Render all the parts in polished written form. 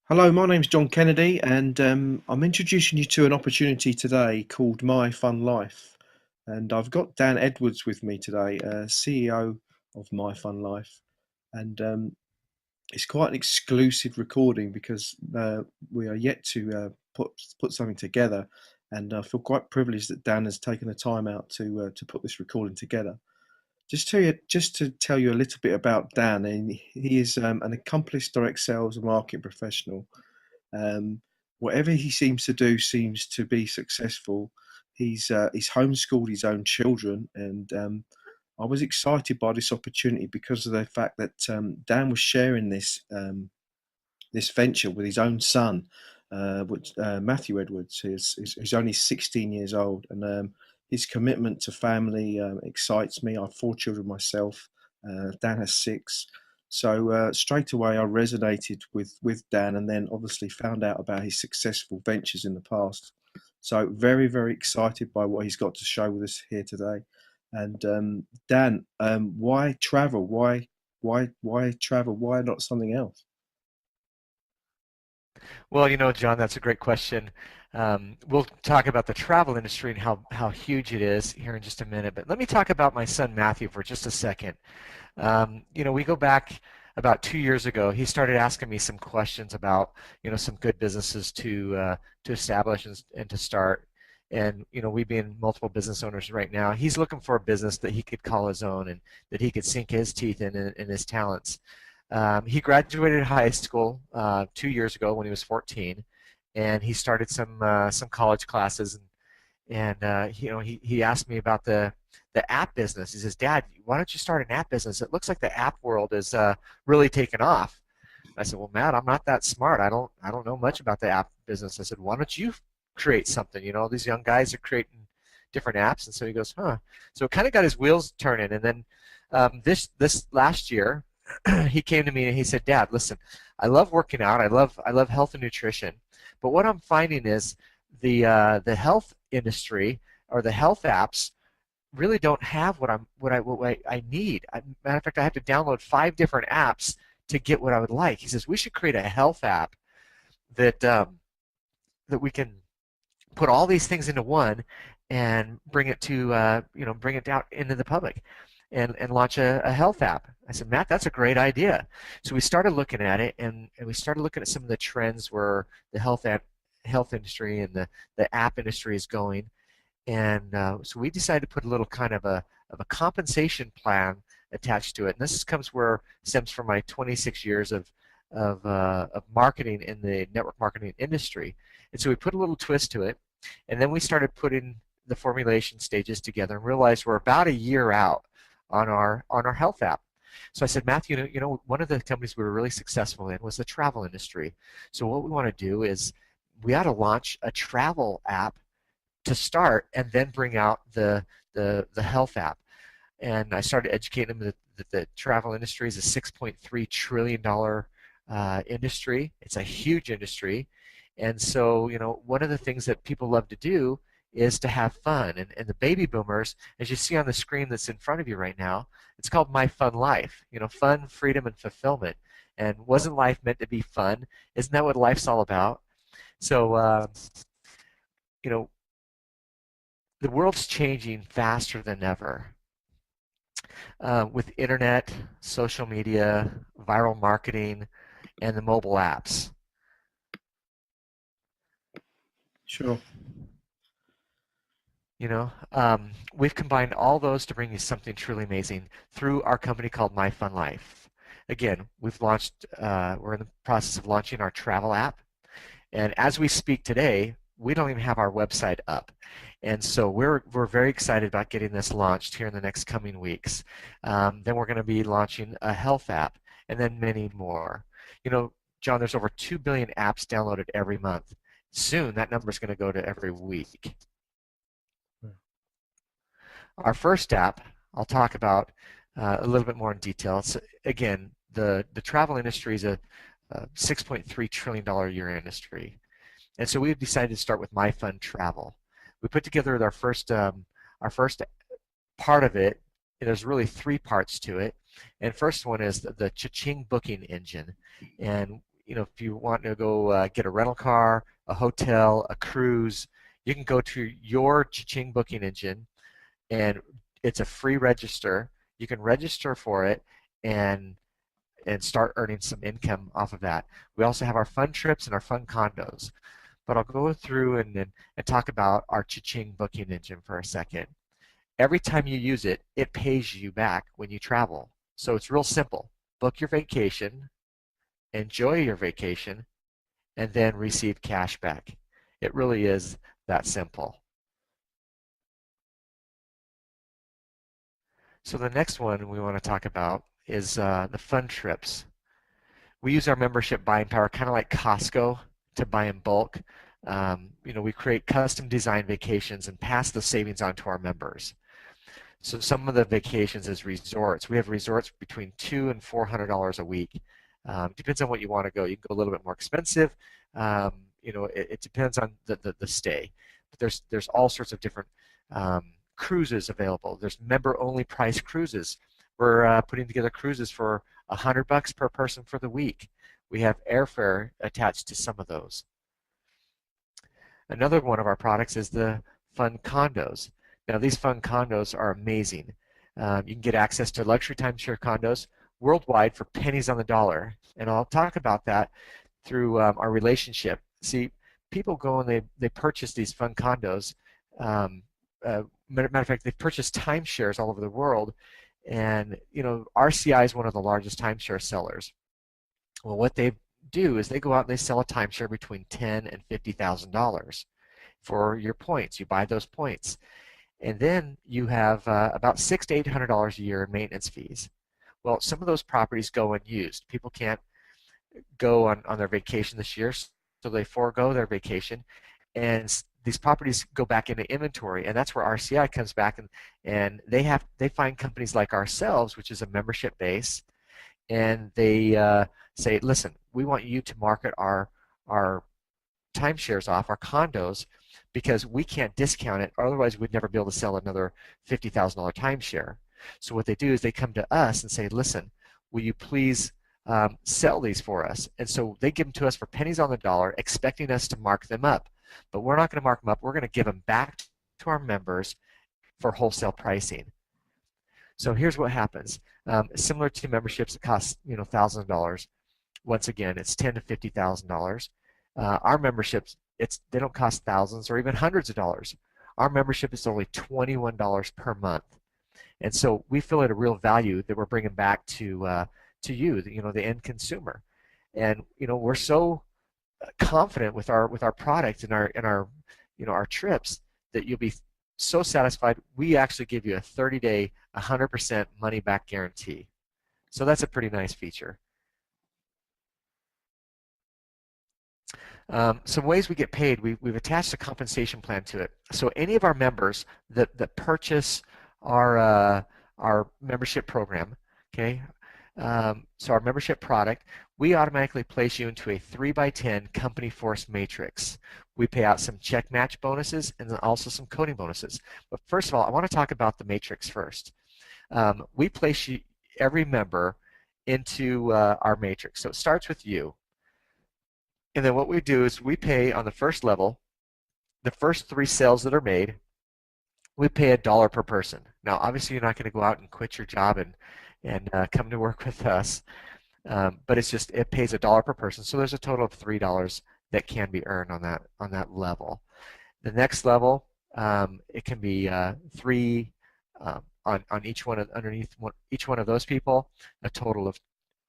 Hello, my name's John Kennedy, and I'm introducing you to an opportunity today called My Fun Life. And I've got Dan Edwards with me today, CEO of My Fun Life. And it's quite an exclusive recording because we are yet to put something together. And I feel quite privileged that Dan has taken the time out to put this recording together. Just to tell you a little bit about Dan, and he is an accomplished direct sales and marketing professional. um, Whatever he seems to do seems to be successful. He's homeschooled his own children, and I was excited by this opportunity because of the fact that Dan was sharing this venture with his own son, which Matthew Edwards is only 16 years old, and his commitment to family excites me. I have four children myself. Dan has six. So straight away, I resonated with Dan, and then obviously found out about his successful ventures in the past. So very, very excited by what he's got to show with us here today. And Dan, why travel? Why travel? Why not something else? Well, John, that's a great question. We'll talk about the travel industry and how huge it is here in just a minute. But let me talk about my son Matthew for just a second. We go back about 2 years ago. He started asking me some questions about, some good businesses to establish and to start. And we being multiple business owners right now, he's looking for a business that he could call his own and that he could sink his teeth in his talents. He graduated high school 2 years ago when he was 14, and he started some college classes. And he asked me about the app business. He says, "Dad, why don't you start an app business? It looks like the app world is really taken off." I said, "Well, Matt, I'm not that smart. I don't know much about the app business." I said, "Why don't you create something? These young guys are creating different apps." And so he goes, "Huh." So it kind of got his wheels turning. And then this last year, he came to me and he said, "Dad, listen, I love working out. I love health and nutrition, but what I'm finding is the health industry or the health apps really don't have what I need. Matter of fact, I have to download 5 different apps to get what I would like." He says we should create a health app that we can put all these things into one and bring it to bring it out into the public and launch a health app. I said, "Matt, that's a great idea." So we started looking at it, and we started looking at some of the trends where the health industry and the app industry is going. And so we decided to put a little kind of a compensation plan attached to it. And this comes where stems from my 26 years of marketing in the network marketing industry. And so we put a little twist to it, and then we started putting the formulation stages together and realized we're about a year out on our health app. So I said, "Matthew, one of the companies we were really successful in was the travel industry. So what we want to do is we ought to launch a travel app to start and then bring out the health app." And I started educating them that the travel industry is a $6.3 trillion industry. It's a huge industry. And so, one of the things that people love to do is to have fun. And the baby boomers, as you see on the screen that's in front of you right now, it's called My Fun Life. Fun, freedom, and fulfillment. And wasn't life meant to be fun? Isn't that what life's all about? So, you know, the world's changing faster than ever with internet, social media, viral marketing, and the mobile apps. Sure. We've combined all those to bring you something truly amazing through our company called My Fun Life. Again, we're in the process of launching our travel app. And as we speak today, we don't even have our website up. And so we're very excited about getting this launched here in the next coming weeks. Then we're going to be launching a health app and then many more. John, there's over 2 billion apps downloaded every month. Soon that number is going to go to every week. Our first app, I'll talk about a little bit more in detail. It's, again, the travel industry is a $6.3 trillion a year industry. And so we decided to start with My Fun Travel. We put together our first part of it. There's really 3 parts to it. And first one is the Cha-Ching booking engine. And if you want to go get a rental car, a hotel, a cruise, you can go to your Cha-Ching booking engine, and it's a free register. You can register for it and start earning some income off of that. We also have our fun trips and our fun condos. But I'll go through and talk about our Cha-Ching booking engine for a second. Every time you use it, it pays you back when you travel. So it's real simple. Book your vacation, enjoy your vacation, and then receive cash back. It really is that simple. So the next one we want to talk about is the fun trips. We use our membership buying power kind of like Costco to buy in bulk. We create custom designed vacations and pass the savings on to our members. So some of the vacations is resorts. We have resorts between $200 and $400 a week. Depends on what you want to go. You can go a little bit more expensive. It depends on the stay. But there's all sorts of different cruises available. There's member-only price cruises. We're putting together cruises for $100 per person for the week. We have airfare attached to some of those. Another one of our products is the fun condos. Now these fun condos are amazing. You can get access to luxury timeshare condos worldwide for pennies on the dollar. And I'll talk about that through our relationship. See, people go and they purchase these fun condos. Matter of fact, they've purchased timeshares all over the world. And RCI is one of the largest timeshare sellers. Well, what they do is they go out and they sell a timeshare between $10,000 and $50,000 for your points. You buy those points, and then you have about $600 to $800 a year in maintenance fees. Well, some of those properties go unused. People can't go on their vacation this year, so they forego their vacation, and these properties go back into inventory, and that's where RCI comes back, and they find companies like ourselves, which is a membership base, and they say, listen, we want you to market our timeshares off, our condos, because we can't discount it, otherwise we'd never be able to sell another $50,000 timeshare. So what they do is they come to us and say, listen, will you please sell these for us? And so they give them to us for pennies on the dollar, expecting us to mark them up. But we're not going to mark them up. We're going to give them back to our members for wholesale pricing. So here's what happens. Similar to memberships that cost thousands of dollars. Once again, it's $10,000 to $50,000. Our memberships, they don't cost thousands or even hundreds of dollars. Our membership is only $21 per month, and so we feel it a real value that we're bringing back to you, the end consumer. And we're so confident with our product and our trips that you'll be so satisfied. We actually give you a 30-day 100% money back guarantee. So that's a pretty nice feature. Some ways we get paid, we've attached a compensation plan to it. So any of our members that purchase our membership program, okay, so our membership product, we automatically place you into a 3x10 company force matrix. We pay out some check match bonuses and then also some coding bonuses. But first of all, I want to talk about the matrix first. We place every member into our matrix. So it starts with you. And then what we do is we pay on the first level, the first 3 sales that are made, we pay $1 per person. Now, obviously, you're not going to go out and quit your job and come to work with us, but it pays $1 per person. So there's a total of $3 that can be earned on that level. The next level, it can be 3 on each one underneath each one of those people, a total of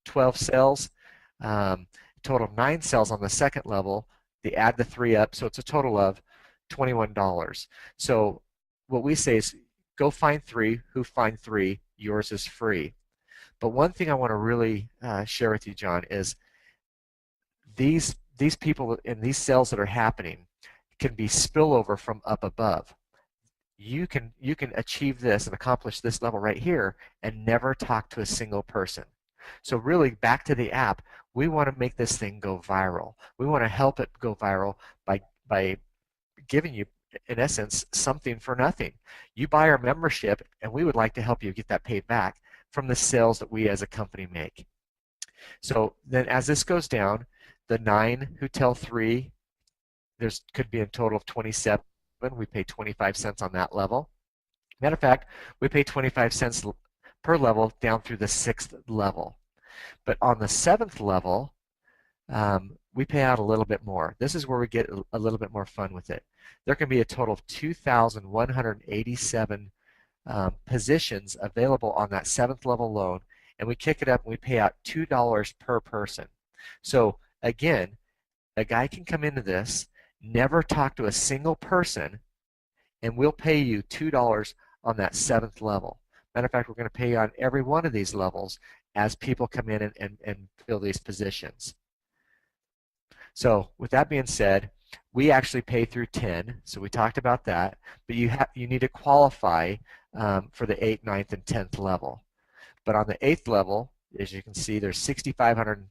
12 sales. Total of 9 cells on the second level. They add the 3 up, so it's a total of $21. So what we say is go find 3. Who find 3? Yours is free. But one thing I want to really share with you, John, is these people and these sales that are happening can be spillover from up above. You can achieve this and accomplish this level right here and never talk to a single person. So really, back to the app, we want to make this thing go viral. We want to help it go viral by giving you, in essence, something for nothing. You buy our membership, and we would like to help you get that paid back from the sales that we as a company make. So then as this goes down, The 9 who tell 3, there's could be a total of 27. We pay 25 cents on that level. Matter of fact, we pay 25 cents per level down through the 6th level. But on the 7th level, we pay out a little bit more. This is where we get a little bit more fun with it. There can be a total of 2,187 positions available on that 7th level loan, and we kick it up and we pay out $2 per person. So again, a guy can come into this, never talk to a single person, and we'll pay you $2 on that 7th level. Matter of fact, we're going to pay you on every one of these levels as people come in and fill these positions. So with that being said, we actually pay through 10, so we talked about that, but you need to qualify for the 8th, 9th, and 10th level. But on the 8th level, as you can see, there's 6,500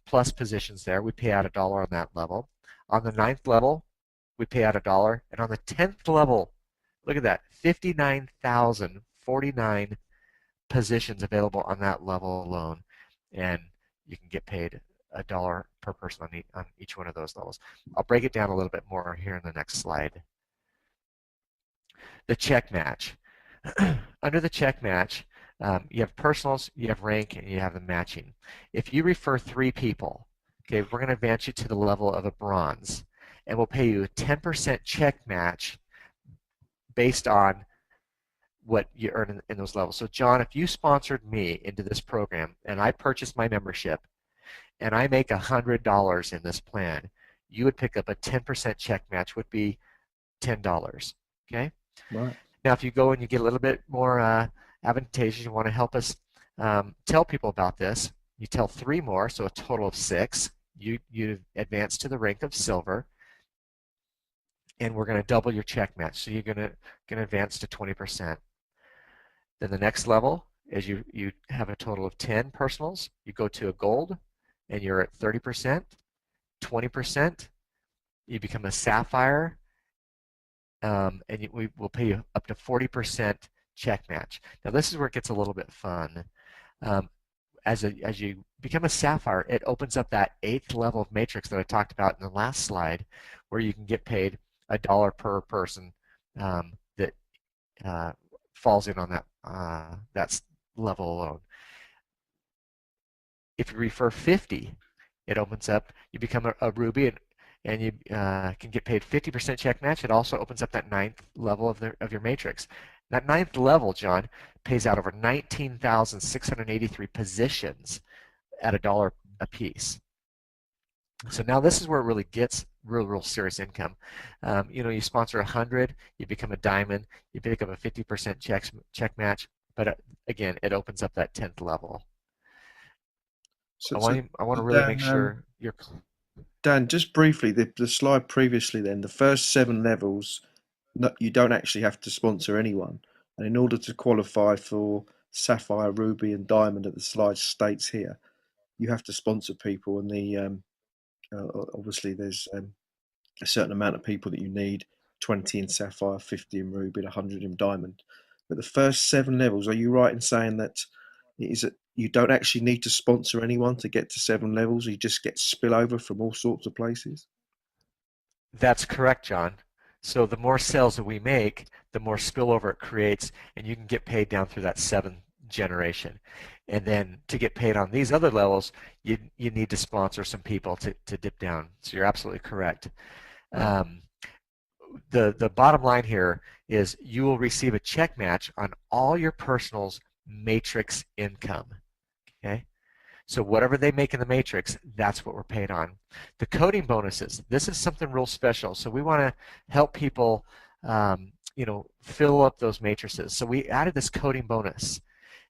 plus positions there. We pay out $1 on that level. On the 9th level, we pay out $1, and on the 10th level, look at that, 59,049 positions available on that level alone, and you can get paid $1 per person on each one of those levels. I'll break it down a little bit more here in the next slide. The check match. Under the check match, you have personals, you have rank, and you have the matching. If you refer 3 people, okay, we're going to advance you to the level of a bronze, and we'll pay you a 10% check match based on what you earn in those levels. So John, if you sponsored me into this program and I purchased my membership and I make $100 in this plan, you would pick up a 10% check match, would be $10. Okay? Right. Now, if you go and you get a little bit more advantageous, you want to help us tell people about this, you tell 3 more, so a total of 6. You advance to the rank of silver, and we're going to double your check match. So you're going to advance to 20%. Then the next level is you have a total of 10 personals. You go to a gold, and you're at 30%, 20%. You become a sapphire, and we will pay you up to 40% check match. Now this is where it gets a little bit fun. As you become a sapphire, it opens up that 8th level of matrix that I talked about in the last slide, where you can get paid $1 per person that falls in on that level alone. If you refer 50, it opens up. You become a ruby, and you can get paid 50% check match. It also opens up that 9th level of your matrix. That 9th level, John, pays out over 19,683 positions at $1 a piece. So now this is where it really gets real serious income. You sponsor 100, you become a diamond, you pick up a 50% check match, but again, it opens up that 10th level. So, I want to really make sure you're. Dan, just briefly, the slide previously, then the first 7 levels, you don't actually have to sponsor anyone, and in order to qualify for sapphire, ruby, and diamond, that the slide states here, you have to sponsor people, and obviously there's a certain amount of people that you need, 20 in sapphire, 50 in ruby, 100 in diamond. But the first 7 levels, are you right in saying that you don't actually need to sponsor anyone to get to 7 levels? You just get spillover from all sorts of places? That's correct, John. So the more sales that we make, the more spillover it creates, and you can get paid down through that 7th generation. And then to get paid on these other levels, you need to sponsor some people to dip down. So you're absolutely correct. The bottom line here is you will receive a check match on all your personal's matrix income. Okay? So whatever they make in the matrix, that's what we're paid on. The coding bonuses, this is something real special. So we want to help people fill up those matrices. So we added this coding bonus.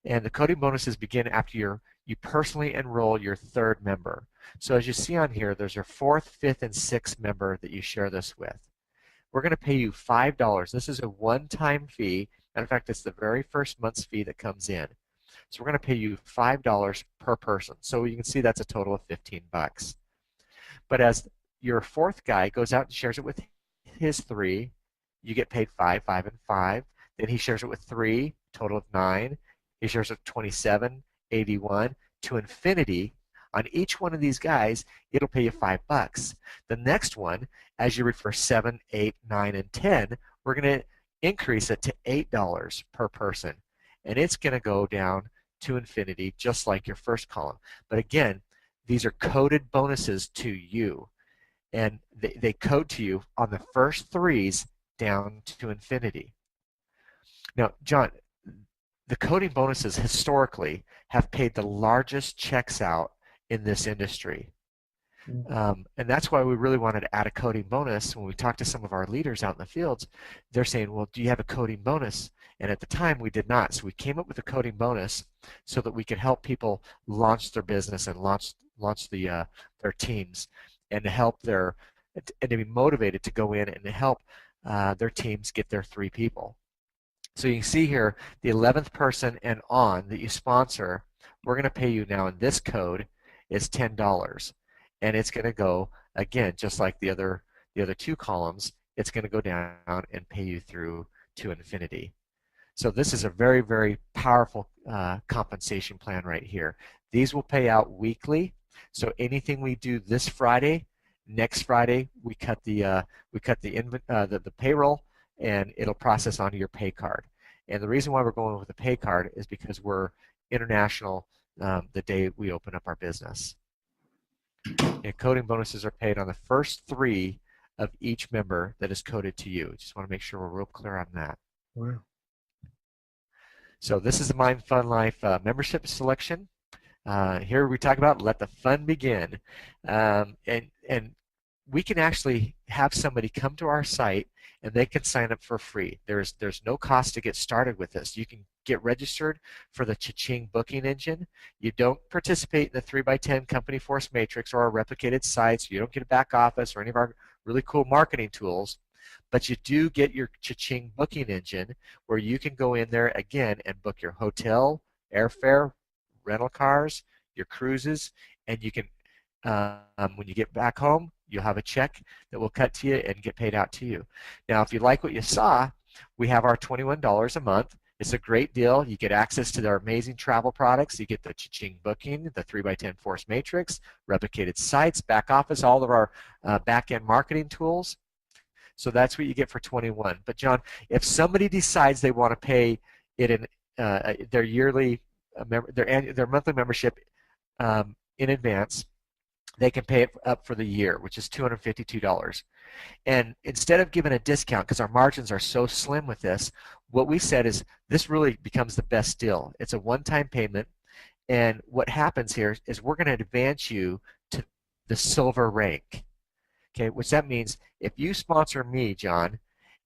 And the coding bonuses begin after you personally enroll your 3rd member. So as you see on here, there's your 4th, 5th, and 6th member that you share this with. We're going to pay you $5. This is a one-time fee. Matter of fact, it's the very first month's fee that comes in. So we're going to pay you $5 per person. So you can see that's a total of $15. But as your 4th guy goes out and shares it with his 3, you get paid 5, 5, and 5. Then he shares it with 3, total of 9. He shares it 27, 81, to infinity, On each one of these guys, it'll pay you $5. The next one, as you refer 7, 8, 9, and 10, we're going to increase it to $8 per person. And it's going to go down to infinity, just like your first column. But again, these are coded bonuses to you. And they code to you on the first threes down to infinity. Now, John, the coding bonuses historically have paid the largest checks out in this industry. And that's why we really wanted to add a coding bonus. When we talked to some of our leaders out in the fields, they're saying, well, do you have a coding bonus? And at the time, we did not. So we came up with a coding bonus so that we could help people launch their business and launch their teams, and to help and to be motivated to go in and to help their teams get their 3 people. So you can see here, the 11th person and on that you sponsor, we're going to pay you now in this code is $10. And it's going to go, again, just like the other 2 columns, it's going to go down and pay you through to infinity. So this is a very, very powerful compensation plan right here. These will pay out weekly. So anything we do this Friday, next Friday, we cut the payroll, and it'll process onto your pay card. And the reason why we're going with the pay card is because we're international the day we open up our business. And coding bonuses are paid on the first 3 of each member that is coded to you. Just want to make sure we're real clear on that. Wow. So this is the My Fun Life membership selection. Here we talk about let the fun begin. And we can actually have somebody come to our site and they can sign up for free. There's no cost to get started with this. You can get registered for the Cha-Ching booking engine. You don't participate in the 3x10 company force matrix or our replicated sites. You don't get a back office or any of our really cool marketing tools, but you do get your Cha-Ching booking engine, where you can go in there again and book your hotel, airfare, rental cars, your cruises, and you can, when you get back home, you'll have a check that will cut to you and get paid out to you. Now, if you like what you saw, we have our $21 a month. It's a great deal. You get access to our amazing travel products. You get the Cha-Ching booking, the 3x10 force matrix, replicated sites, back office, all of our back-end marketing tools. So that's what you get for $21. But John, if somebody decides they want to pay it in their yearly, their monthly membership in advance, they can pay it up for the year, which is $252. And instead of giving a discount, because our margins are so slim with this, what we said is this really becomes the best deal. It's a one-time payment, and what happens here is we're going to advance you to the silver rank. Okay, which that means if you sponsor me, John,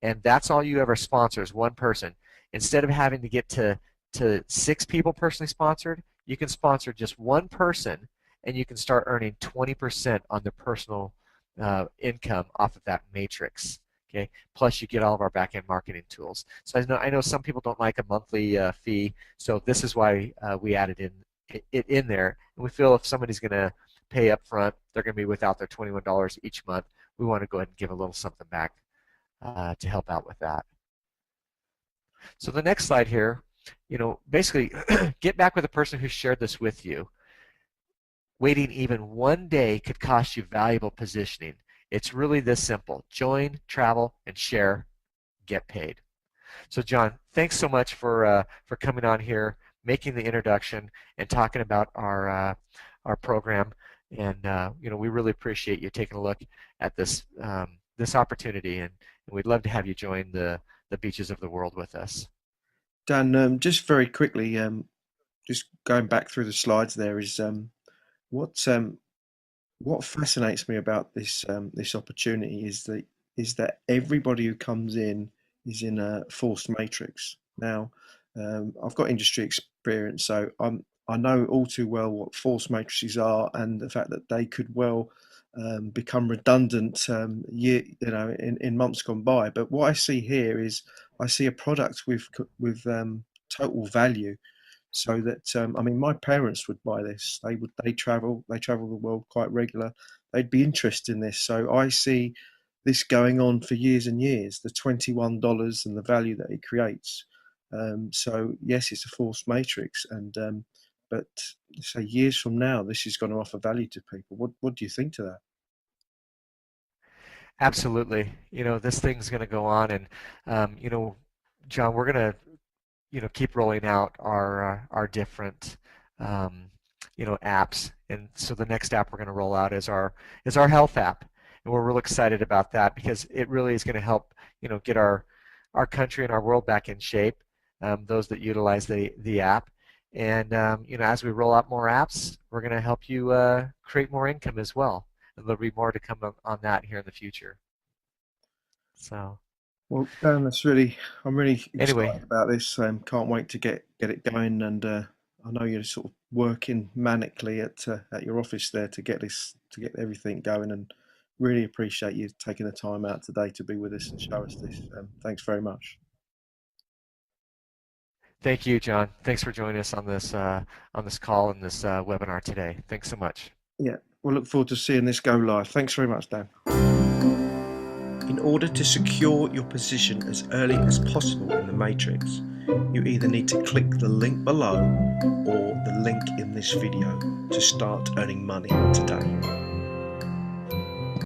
and that's all you ever sponsor is one person, instead of having to get to 6 people personally sponsored, you can sponsor just one person, and you can start earning 20% on the personal income off of that matrix. Okay, plus you get all of our back-end marketing tools. So I know some people don't like a monthly fee, so this is why we added it in there. And we feel if somebody's going to pay up front, they're going to be without their $21 each month. We want to go ahead and give a little something back to help out with that. So the next slide here, basically get back with the person who shared this with you. Waiting even one day could cost you valuable positioning. It's really this simple. Join, travel, and share, get paid. So John, thanks so much for coming on here, making the introduction, and talking about our program. And we really appreciate you taking a look at this this opportunity, and we'd love to have you join the beaches of the world with us. Dan, just very quickly, just going back through the slides, there is what fascinates me about this this opportunity is that everybody who comes in is in a forced matrix. Now, I've got industry experience, so I know all too well what forced matrices are, and the fact that they could well become redundant in months gone by. But what I see here is I see a product with total value. So that I mean, my parents would buy this. They travel the world quite regular. They'd be interested in this. So I see this going on for years and years. The $21 and the value that it creates. So yes, it's a forced matrix, but say years from now, this is going to offer value to people. What do you think to that? Absolutely. This thing's going to go on, and John, we're going to keep rolling out our different um, apps. And so the next app we're going to roll out is our health app, and we're real excited about that because it really is going to help get our country and our world back in shape. Those that utilize the app, and as we roll out more apps, we're going to help you create more income as well. And there'll be more to come on that here in the future. So. Well, Dan, I'm really Anyway, excited about this. Can't wait to get it going. And I know you're sort of working manically at your office there to get everything going. And really appreciate you taking the time out today to be with us and show us this. Thanks very much. thank you, John. Thanks for joining us on this call and this webinar today. Thanks so much. Yeah, we'll look forward to seeing this go live. Thanks very much, Dan. In order to secure your position as early as possible in the matrix, you either need to click the link below or the link in this video to start earning money today.